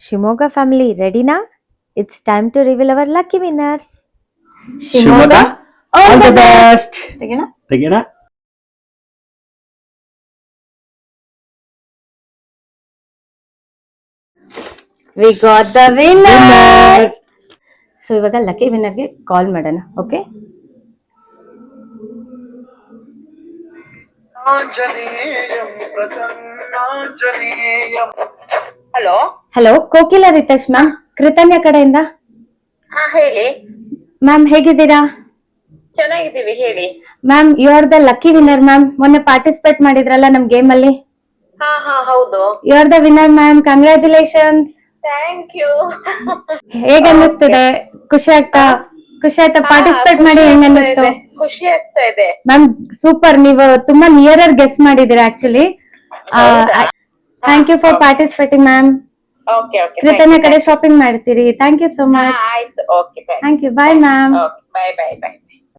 Shimoga family, ready now? It's time to reveal our lucky winners. Shivamogga all the best. ತೆಗೆಣ We got the winner. So ಇವಾಗ lucky ವಿನ್ನರ್ಗೆ call ಮಾಡೋಣ. Okay, hello hello, Kokila Ritesh ma'am, Kruthajna ಕಡೆಯಿಂದ. ಹಾ ಹೇಳಿ. Ma'am ಹೇಗಿದ್ದೀರಾ? ಚೆನ್ನಾಗಿದ್ದೀವಿ, ಹೇಳಿ. Ma'am, you are the lucky winner ma'am. ಮೊನ್ನೆ ಪಾರ್ಟಿಸಿಪೇಟ್ ಮಾಡಿದ್ರಲ್ಲ ನಮ್ ಗೇಮ್ ಅಲ್ಲಿ. ಹಾ ಹಾ ಹೌದು. You are the winner ma'am, congratulations. Thank you. ಹೇಗ್ ಅನ್ನಿಸ್ತಿದೆ? ಖುಷಿ ಆಯ್ತಾ ಪಾರ್ಟಿಸಿಪೇಟ್ ಮಾಡಿ? ಹೆಂಗ್ ಅನ್ನಿಸ್ತು? ಖುಷಿ ಆಗ್ತಾ ಇದೆ ಮ್ಯಾಮ್ ಸೂಪರ್, ನೀವು ತುಂಬಾ ನಿಯರರ್ ಗೆಸ್ ಮಾಡಿದ್ದೀರಾ actually. Thank you for participating ma'am. Okay okay. Kruthajna ಕಡೆ ಶಾಪಿಂಗ್ ಮಾಡ್ತೀರಿ. Thank you so much. ಆಯ್ತು, okay, thank you. Bye ma'am. Okay, bye bye by.